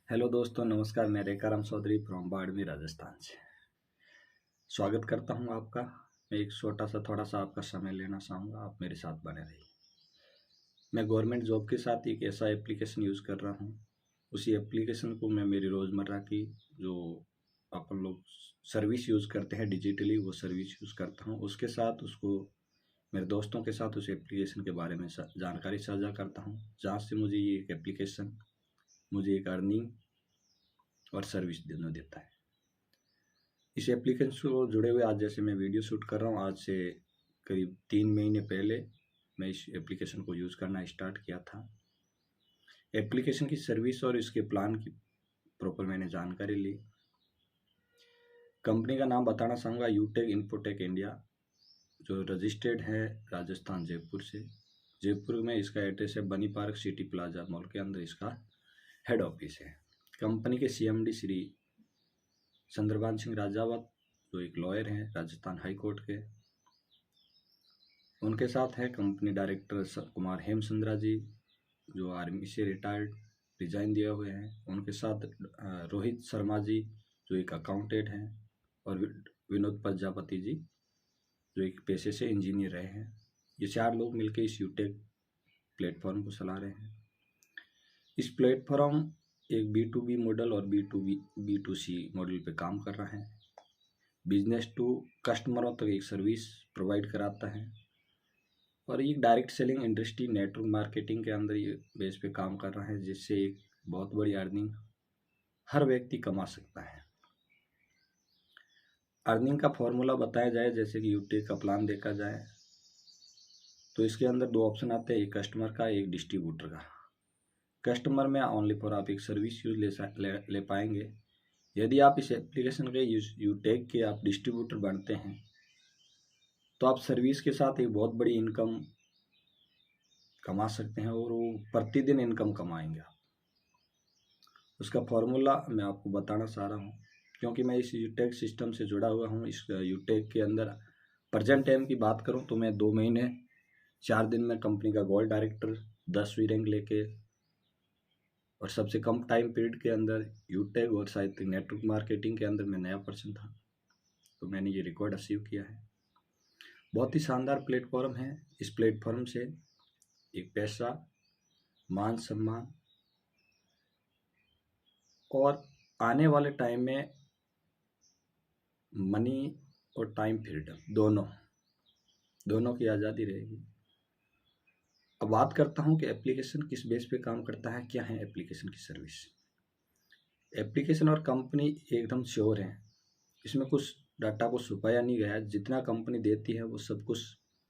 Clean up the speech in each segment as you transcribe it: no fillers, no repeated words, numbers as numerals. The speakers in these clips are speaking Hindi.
हेलो दोस्तों, नमस्कार। मैं रेखाराम चौधरी फ्रॉम बाड़मेर, राजस्थान से स्वागत करता हूं आपका। मैं एक छोटा सा थोड़ा सा आपका समय लेना चाहूँगा, आप मेरे साथ बने रहिए। मैं गवर्नमेंट जॉब के साथ एक ऐसा एप्लीकेशन यूज़ कर रहा हूं। उसी एप्लीकेशन को मैं मेरी रोज़मर्रा की जो अपन लोग सर्विस यूज़ करते हैं डिजिटली, वो सर्विस यूज़ करता हूँ। उसके साथ उसको मेरे दोस्तों के साथ उस एप्लीकेशन के बारे में जानकारी साझा करता हूँ, जहाँ से मुझे ये एक एप्लीकेशन मुझे एक अर्निंग और सर्विस दोनों देता है। इस एप्लीकेशन से जुड़े हुए आज जैसे मैं वीडियो शूट कर रहा हूँ, आज से करीब 3 महीने पहले मैं इस एप्लीकेशन को यूज़ करना स्टार्ट किया था। एप्लीकेशन की सर्विस और इसके प्लान की प्रॉपर मैंने जानकारी ली। कंपनी का नाम बताना चाहूँगा, यूटेक इन्फोटेक इंडिया, जो रजिस्टर्ड है राजस्थान जयपुर से। जयपुर में इसका एड्रेस है बनी पार्क सिटी प्लाजा मॉल के अंदर इसका हेड ऑफिस है। कंपनी के CMD श्री चंद्रभान सिंह राजावत, जो एक लॉयर हैं राजस्थान हाई कोर्ट के। उनके साथ है कंपनी डायरेक्टर कुमार हेमचंद्रा जी, जो आर्मी से रिटायर्ड रिजाइन दिए हुए हैं। उनके साथ रोहित शर्मा जी, जो एक अकाउंटेंट हैं, और विनोद प्रजापति जी, जो एक पेशे से इंजीनियर रहे हैं। ये 4 लोग मिलकर इस यूटेक प्लेटफॉर्म को चला रहे हैं। इस प्लेटफॉर्म एक B2B मॉडल और B2C मॉडल पे काम कर रहा है। बिजनेस टू कस्टमरों तक एक सर्विस प्रोवाइड कराता है, और ये direct selling industry network marketing के अंदर ये बेस पे काम कर रहा है, जिससे एक बहुत बड़ी अर्निंग हर व्यक्ति कमा सकता है। अर्निंग का फॉर्मूला बताया जाए, जैसे कि यूटेक का प्लान देखा जाए तो इसके अंदर 2 ऑप्शन आते हैं, एक कस्टमर का, एक डिस्ट्रीब्यूटर का। कस्टमर में ओनली फॉर आप एक सर्विस यूज ले पाएंगे। यदि आप इस एप्लीकेशन के यूटेक के आप डिस्ट्रीब्यूटर बनते हैं तो आप सर्विस के साथ एक बहुत बड़ी इनकम कमा सकते हैं, और वो प्रतिदिन इनकम कमाएंगे आप। उसका फॉर्मूला मैं आपको बताना चाह रहा हूँ, क्योंकि मैं इस यूटेक सिस्टम से जुड़ा हुआ हूँ। इस यूटेक के अंदर प्रेजेंट टाइम की बात करूँ तो मैं 2 महीने 4 दिन में कंपनी का गोल्ड डायरेक्टर 10वीं रैंक लेके, और सबसे कम टाइम पीरियड के अंदर यूटेक और शायद नेटवर्क मार्केटिंग के अंदर मैं नया पर्सन था, तो मैंने ये रिकॉर्ड अचीव किया है। बहुत ही शानदार प्लेटफॉर्म है। इस प्लेटफॉर्म से एक पैसा, मान सम्मान और आने वाले टाइम में मनी और टाइम फ्रीडम दोनों की आज़ादी रहेगी। अब बात करता हूँ कि एप्लीकेशन किस बेस पे काम करता है, क्या है एप्लीकेशन की सर्विस। एप्लीकेशन और कंपनी एकदम श्योर है, इसमें कुछ डाटा को छुपाया नहीं गया है। जितना कंपनी देती है वो सब कुछ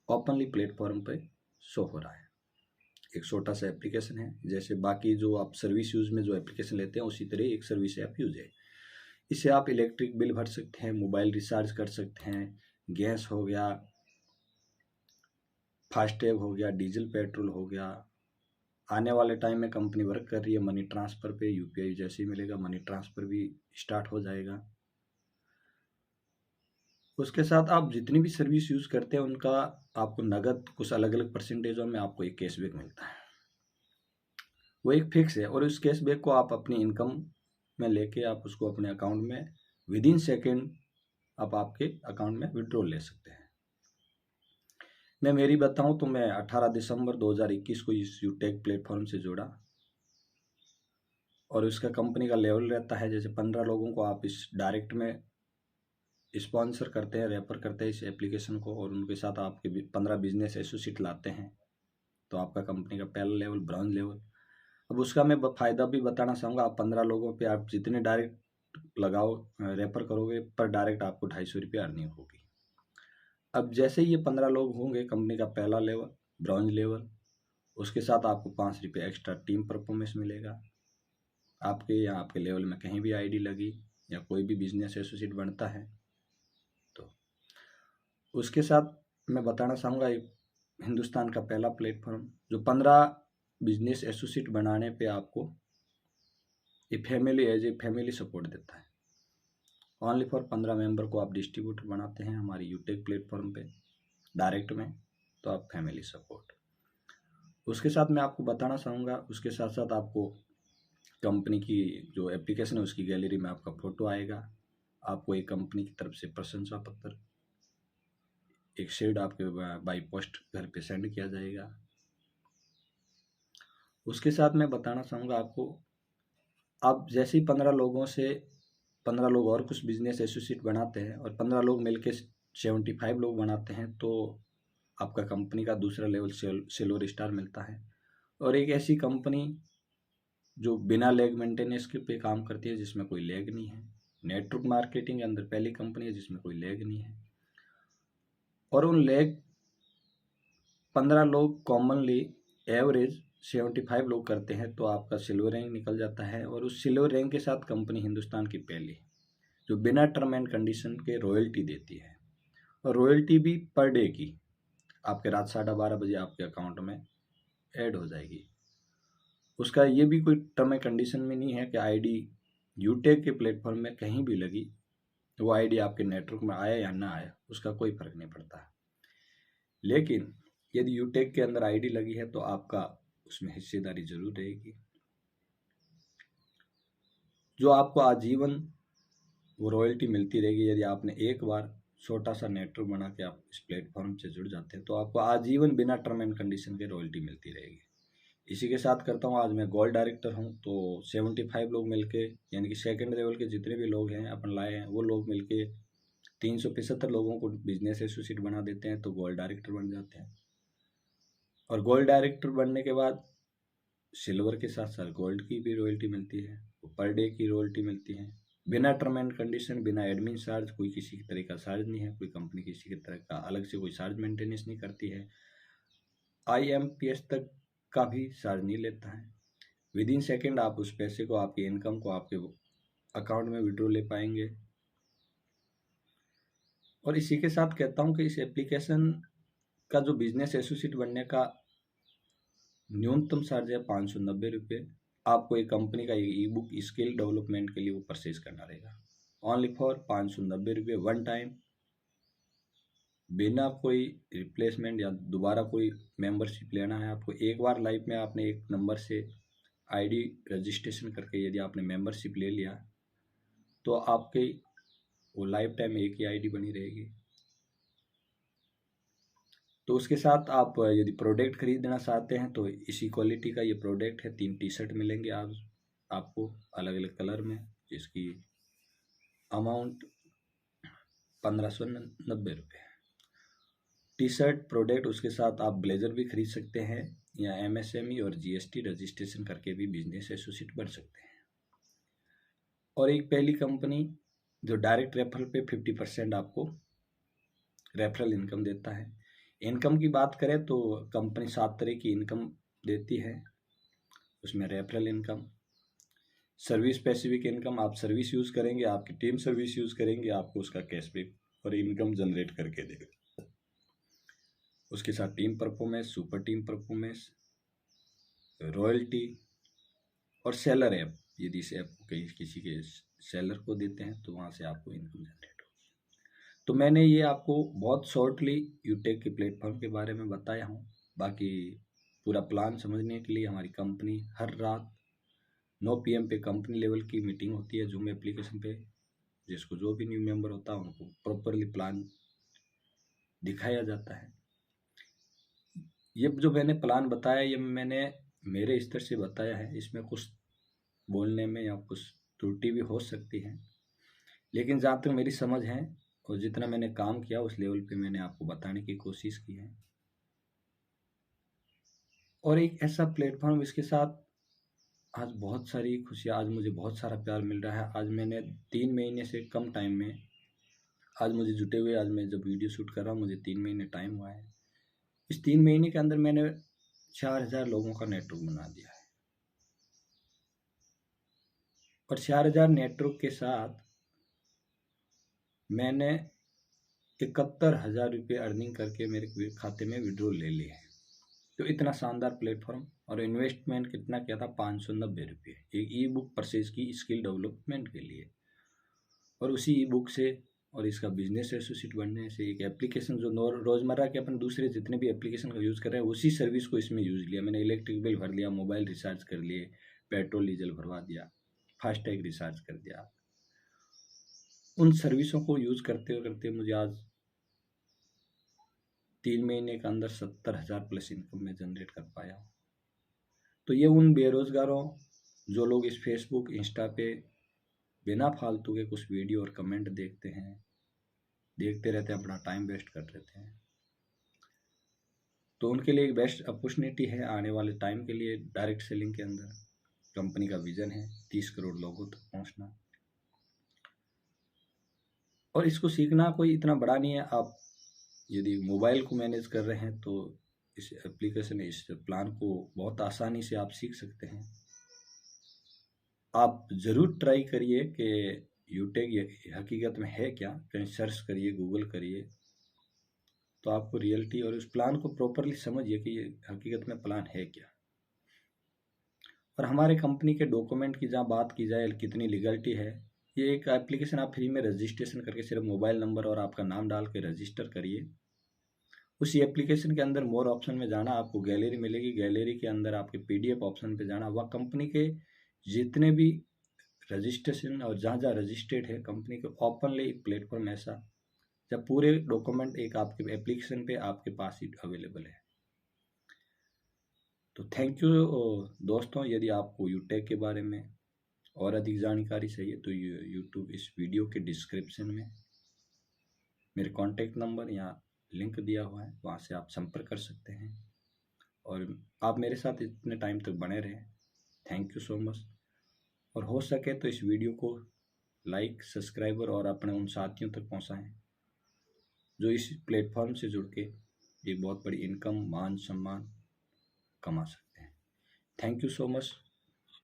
ओपनली प्लेटफॉर्म पे शो हो रहा है। एक छोटा सा एप्लीकेशन है, जैसे बाकी जो आप सर्विस यूज में जो एप्लीकेशन लेते हैं उसी तरह एक सर्विस ऐप यूज है। इससे आप इलेक्ट्रिक बिल भर सकते हैं, मोबाइल रिचार्ज कर सकते हैं, गैस हो गया, फास्टैग हो गया, डीजल पेट्रोल हो गया। आने वाले टाइम में कंपनी वर्क कर रही है मनी ट्रांसफ़र पे, UPI जैसे ही मिलेगा मनी ट्रांसफ़र भी स्टार्ट हो जाएगा। उसके साथ आप जितनी भी सर्विस यूज़ करते हैं उनका आपको नगद कुछ अलग अलग परसेंटेजों में आपको एक कैशबैक मिलता है। वो एक फिक्स है, और उस कैशबैक को आप अपनी इनकम में लेके आप उसको अपने अकाउंट में विदिन सेकेंड आप आपके अकाउंट में विड्रॉल ले सकते हैं। मैं मेरी बताऊं तो मैं 18 दिसंबर 2021 को इस यूटेक प्लेटफॉर्म से जुड़ा, और उसका कंपनी का लेवल रहता है जैसे 15 लोगों को आप इस डायरेक्ट में स्पॉन्सर करते हैं, रेफर करते हैं इस एप्लीकेशन को, और उनके साथ आपके 15 बिजनेस एसोसिएट लाते हैं, तो आपका कंपनी का पहला लेवल ब्रॉन्ज लेवल। अब उसका मैं फ़ायदा भी बताना चाहूँगा। आप 15 लोगों पे आप जितने डायरेक्ट लगाओ रेफर करोगे पर डायरेक्ट आपको 250 रुपये अर्निंग होगी। अब जैसे ही ये 15 लोग होंगे, कंपनी का पहला लेवल ब्रॉन्ज लेवल, उसके साथ आपको 5 रुपये एक्स्ट्रा टीम परफॉर्मेंस मिलेगा। आपके या आपके लेवल में कहीं भी ID लगी या कोई भी बिजनेस एसोसिएट बनता है तो उसके साथ मैं बताना चाहूँगा, एक हिंदुस्तान का पहला प्लेटफॉर्म जो 15 बिजनेस एसोसिएट बनाने पे आपको ये family as a family support देता है। ओनली फॉर 15 मेंबर को आप डिस्ट्रीब्यूटर बनाते हैं हमारी यूटेक प्लेटफॉर्म पे डायरेक्ट में, तो आप फैमिली सपोर्ट। उसके साथ मैं आपको बताना चाहूँगा, उसके साथ साथ आपको कंपनी की जो एप्लीकेशन है उसकी गैलरी में आपका फ़ोटो आएगा, आपको एक कंपनी की तरफ से प्रशंसा पत्र, एक शीट आपके बाई पोस्ट घर पे सेंड किया जाएगा। उसके साथ मैं बताना चाहूँगा आपको, आप जैसे ही 15 लोगों से 15 लोग और कुछ बिजनेस एसोसिएट बनाते हैं और 15 लोग मिलके 75 लोग बनाते हैं, तो आपका कंपनी का दूसरा लेवल सिल्वर स्टार मिलता है। और एक ऐसी कंपनी जो बिना लैग मेंटेनेंस के पे काम करती है, जिसमें कोई लैग नहीं है, नेटवर्क मार्केटिंग के अंदर पहली कंपनी है जिसमें कोई लैग नहीं है। और उन लैग 15 लोग कॉमनली एवरेज 75 लोग करते हैं, तो आपका सिल्वर रैंक निकल जाता है। और उस सिल्वर रैंक के साथ कंपनी हिंदुस्तान की पहली जो बिना टर्म एंड कंडीशन के रॉयल्टी देती है, और रॉयल्टी भी पर डे की आपके रात 12:30 बजे आपके अकाउंट में ऐड हो जाएगी। उसका ये भी कोई टर्म एंड कंडीशन में नहीं है कि आईडी यूटेक के प्लेटफॉर्म में कहीं भी लगी तो वो आईडी आपके नेटवर्क में आया या ना आया, उसका कोई फर्क नहीं पड़ता। लेकिन यदि यूटेक के अंदर आईडी लगी है तो आपका उसमें हिस्सेदारी जरूर रहेगी, जो आपको आजीवन वो रॉयल्टी मिलती रहेगी। यदि आपने एक बार छोटा सा नेटवर्क बना के आप इस प्लेटफॉर्म से जुड़ जाते हैं तो आपको आजीवन बिना टर्म एंड कंडीशन के रॉयल्टी मिलती रहेगी। इसी के साथ करता हूँ, आज मैं गोल्ड डायरेक्टर हूँ, तो 75 लोग मिलके, यानी कि सेकंड लेवल के जितने भी लोग हैं अपन लाए हैं, वो लोग मिलके 375 लोगों को बिजनेस एसोसिएट बना देते हैं, तो गोल्ड डायरेक्टर बन जाते हैं। और गोल्ड डायरेक्टर बनने के बाद सिल्वर के साथ साथ गोल्ड की भी रॉयल्टी मिलती है, पर डे की रॉयल्टी मिलती है, बिना टर्म एंड कंडीशन, बिना एडमिन चार्ज, कोई किसी तरह का चार्ज नहीं है, कोई कंपनी किसी की तरह का अलग से कोई चार्ज मेंटेनेंस नहीं करती है, IMPS तक का भी चार्ज नहीं लेता है। विद इन सेकेंड आप उस पैसे को, आपकी इनकम को आपके अकाउंट में विड्रॉ ले पाएंगे। और इसी के साथ कहता हूँ कि इस एप्लीकेशन का जो बिजनेस एसोसिएट बनने का न्यूनतम चार्ज है 590 रुपये। आपको एक कंपनी का ई बुक स्किल डेवलपमेंट के लिए वो परचेज करना रहेगा, ओनली फॉर 590 रुपये वन टाइम, बिना कोई रिप्लेसमेंट या दोबारा कोई मेंबरशिप लेना है आपको। एक बार लाइफ में आपने एक नंबर से आईडी रजिस्ट्रेशन करके यदि आपने मेंबरशिप ले लिया तो आपके वो लाइफ टाइम एक ही आईडी बनी रहेगी। तो उसके साथ आप यदि प्रोडक्ट खरीदना चाहते हैं तो इसी क्वालिटी का ये प्रोडक्ट है, 3 टी-शर्ट मिलेंगे आपको अलग अलग कलर में, जिसकी अमाउंट 1590 रुपये टी-शर्ट प्रोडक्ट। उसके साथ आप ब्लेजर भी खरीद सकते हैं, या MSME और GST रजिस्ट्रेशन करके भी बिजनेस एसोसिएट बन सकते हैं। और एक पहली कंपनी जो डायरेक्ट रेफरल पे 50% आपको रेफरल इनकम देता है। इनकम की बात करें तो कंपनी 7 तरह की इनकम देती है, उसमें referral income, service specific income, आप सर्विस यूज़ करेंगे, आपकी टीम सर्विस यूज़ करेंगे, आपको उसका कैशबैक और इनकम जनरेट करके देगा। उसके साथ team performance, super team performance, royalty और सेलर ऐप, यदि इस ऐप को कहीं किसी के सेलर को देते हैं तो वहाँ से आपको इनकम जनरेट होगी। तो मैंने ये आपको बहुत शॉर्टली यूटेक के प्लेटफॉर्म के बारे में बताया हूँ। बाकी पूरा प्लान समझने के लिए हमारी कंपनी हर रात 9 PM पे कंपनी लेवल की मीटिंग होती है जूम एप्लीकेशन पे, जिसको जो भी न्यू मेंबर होता है उनको प्रॉपरली प्लान दिखाया जाता है। ये जो मैंने प्लान बताया ये मैंने मेरे स्तर से बताया है, इसमें कुछ बोलने में या कुछ त्रुटि भी हो सकती है, लेकिन जहाँ तक मेरी समझ है और जितना मैंने काम किया उस लेवल पे मैंने आपको बताने की कोशिश की है। और एक ऐसा प्लेटफॉर्म, इसके साथ आज बहुत सारी खुशियाँ, आज मुझे बहुत सारा प्यार मिल रहा है। आज मैंने 3 महीने से कम टाइम में, आज मुझे जुटे हुए, आज मैं जब वीडियो शूट कर रहा हूँ मुझे 3 महीने टाइम हुआ है। इस 3 महीने के अंदर मैंने 4000 लोगों का नेटवर्क बना दिया है, और 4000 नेटवर्क के साथ मैंने 71,000 रुपये अर्निंग करके मेरे खाते में विड्रॉ ले लिए हैं। तो इतना शानदार प्लेटफॉर्म, और इन्वेस्टमेंट कितना किया था, 590 रुपये एक ई बुक परचेज की स्किल डेवलपमेंट के लिए। और उसी ई बुक से और इसका बिजनेस एसोसिएट बनने से एक एप्लीकेशन जो रोज़मर्रा के अपन दूसरे जितने भी एप्लीकेशन का यूज़ कर रहे हैं उसी सर्विस को इसमें यूज़ लिया मैंने। इलेक्ट्रिक बिल भर लिया, मोबाइल रिचार्ज कर लिए, पेट्रोल डीजल भरवा दिया, फास्टैग रिचार्ज कर दिया। उन सर्विसों को यूज़ करते करते मुझे आज 3 महीने के अंदर 70,000 प्लस इनकम में जनरेट कर पाया। तो ये उन बेरोजगारों जो लोग इस फेसबुक इंस्टा पे बिना फालतू के कुछ वीडियो और कमेंट देखते हैं, देखते रहते हैं, अपना टाइम वेस्ट कर देते हैं, तो उनके लिए एक बेस्ट अपॉर्चुनिटी है आने वाले टाइम के लिए। डायरेक्ट सेलिंग के अंदर कंपनी का विजन है 30 करोड़ लोगों तक पहुंचना, और इसको सीखना कोई इतना बड़ा नहीं है। आप यदि मोबाइल को मैनेज कर रहे हैं तो इस एप्लीकेशन, इस प्लान को बहुत आसानी से आप सीख सकते हैं। आप ज़रूर ट्राई करिए कि यूटेक ये हकीकत में है क्या, कहीं सर्च करिए, गूगल करिए, तो आपको रियलिटी और उस प्लान को प्रॉपरली समझिए कि ये हकीकत में प्लान है क्या। और हमारे कंपनी के डॉक्यूमेंट की जहाँ बात की जाए, कितनी लीगलिटी है, ये एक एप्लीकेशन आप फ्री में रजिस्ट्रेशन करके सिर्फ मोबाइल नंबर और आपका नाम डाल के रजिस्टर करिए। उसी एप्लीकेशन के अंदर मोर ऑप्शन में जाना, आपको गैलरी मिलेगी, गैलरी के अंदर आपके PDF ऑप्शन पे जाना, वह कंपनी के जितने भी रजिस्ट्रेशन और जहाँ जहाँ रजिस्टर्ड है कंपनी के ओपनली प्लेटफॉर्म ऐसा, जब पूरे डॉक्यूमेंट एक आपके एप्लीकेशन पे आपके पास ही अवेलेबल है। तो थैंक यू दोस्तों। यदि आपको यूटेक के बारे में और अधिक जानकारी चाहिए तो यूट्यूब इस वीडियो के डिस्क्रिप्शन में मेरे कॉन्टैक्ट नंबर या लिंक दिया हुआ है, वहाँ से आप संपर्क कर सकते हैं। और आप मेरे साथ इतने टाइम तक बने रहें, थैंक यू सो मच। और हो सके तो इस वीडियो को लाइक, सब्सक्राइबर और अपने उन साथियों तक पहुँचाएँ जो इस प्लेटफॉर्म से जुड़ के एक बहुत बड़ी इनकम, मान सम्मान कमा सकते हैं। Thank you so much.